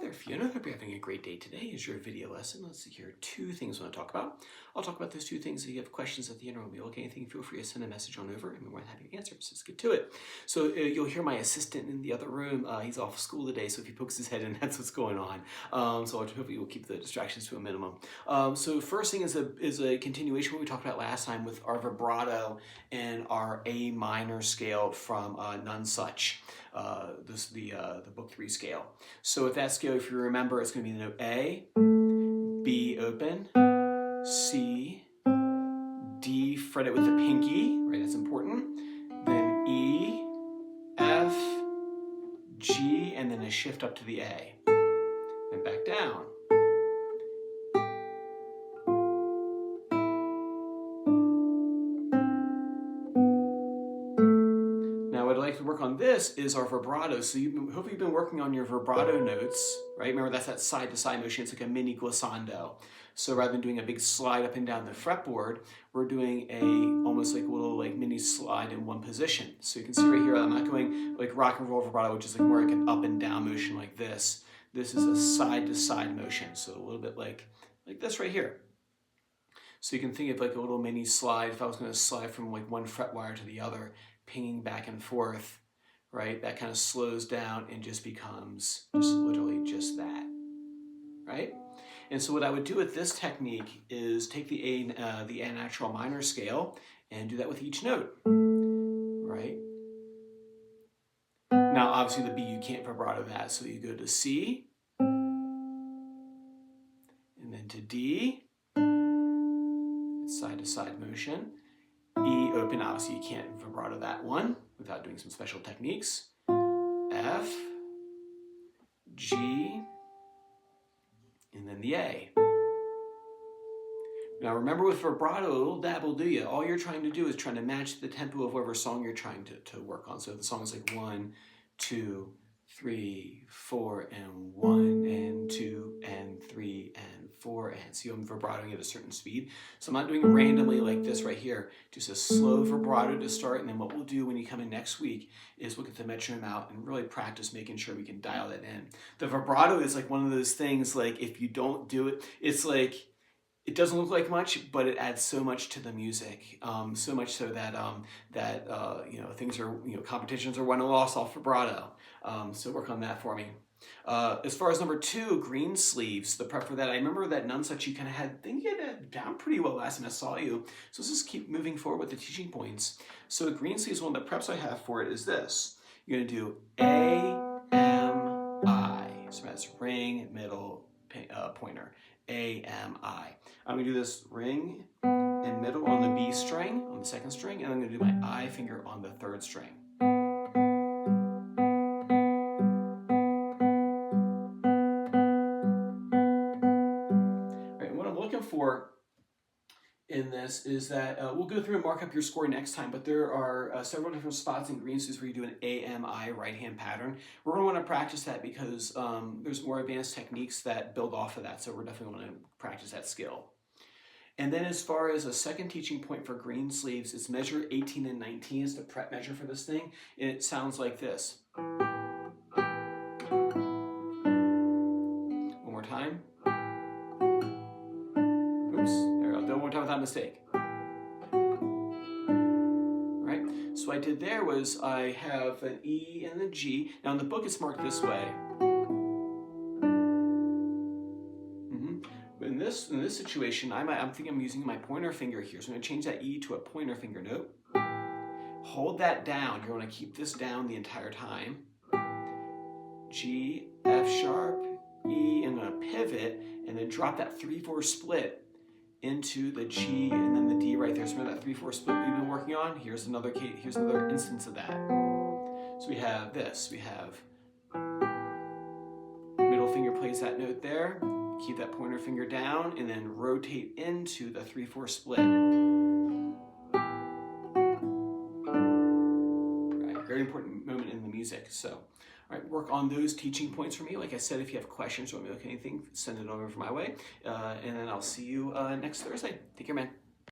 there, Fiona. Hope you're having a great day today. Is your video lesson. Let's see here. Two things I want to talk about. I'll talk about those two things. If you have questions at the end or we'll be anything, feel free to send a message on over and we're more than happy to answer. So let's get to it. So you'll hear my assistant in the other room. He's off school today, so if he pokes his head in, that's what's going on. So hopefully we'll keep the distractions to a minimum. So first thing is a continuation of what we talked about last time with our vibrato and our A minor scale from Nonesuch. The book 3 scale. So with that scale, if you remember, it's going to be the note A, B open, C, D fret it with the pinky, right? That's important. Then E, F, G, and then a shift up to the A. Then back down. To work on this is our vibrato. So hopefully you've been working on your vibrato notes, right? Remember that's that side to side motion. It's like a mini glissando. So rather than doing a big slide up and down the fretboard, we're doing almost like a little mini slide in one position. So you can see right here, I'm not going like rock and roll vibrato, which is like more like an up and down motion like this. This is a side to side motion. So a little bit like this right here. So you can think of like a little mini slide. If I was going to slide from like one fret wire to the other, pinging back and forth, right? That kind of slows down and just becomes just literally just that, right? And so what I would do with this technique is take the A natural minor scale and do that with each note, right? Now, obviously the B, you can't vibrato that, so you go to C, and then to D, it's side to side motion. E open, obviously you can't vibrato that one without doing some special techniques. F, G, and then the A. Now remember with vibrato, a little dab will do you. All you're trying to do is trying to match the tempo of whatever song you're trying to work on. So the song is like 1, 2, 3, 4, and 1, and 2, and 3, and 4, and see I'm vibratoing at a certain speed. So I'm not doing it randomly like this right here, just a slow vibrato to start, and then what we'll do when you come in next week is we'll get the metronome out and really practice making sure we can dial that in. The vibrato is like one of those things, like if you don't do it, it's like, it doesn't look like much, but it adds so much to the music. So much so that things are, competitions are won and lost off vibrato. So work on that for me. As far as number 2, green sleeves, the prep for that, I remember that Nonesuch you kind of had, I think you had that down pretty well last time I saw you. So let's just keep moving forward with the teaching points. So green sleeves, one of the preps I have for it is this. You're gonna do A, M, I. So that's ring, middle, pointer. A, M, I. I'm going to do this ring and middle on the B string, on the 2nd string, and I'm going to do my I finger on the 3rd string. All right, and what I'm looking for in this is that we'll go through and mark up your score next time, but there are several different spots in green sleeves where you do an AMI right-hand pattern. We're going to want to practice that because there's more advanced techniques that build off of that, so we're definitely going to practice that skill. And then as far as a second teaching point for green sleeves, it's measure 18 and 19 is the prep measure for this thing, and it sounds like this. One more time. Oops, there we go. Do it one more time without mistake. Right? So what I did there was I have an E and a G. Now in the book it's marked this way. In this situation, I'm thinking I'm using my pointer finger here. So I'm going to change that E to a pointer finger note. Hold that down. You're going to keep this down the entire time. G, F sharp, E, and I'm going to pivot and then drop that 3/4 split into the G and then the D right there. So remember that 3/4 split we've been working on? Here's another instance of that. So we have this. We have middle finger plays that note there. Keep that pointer finger down and then rotate into the 3/4 split. Right, very important moment in the music. So, all right, work on those teaching points for me. Like I said, if you have questions or want me to look at anything, send it over my way. And then I'll see you next Thursday. Take care, man.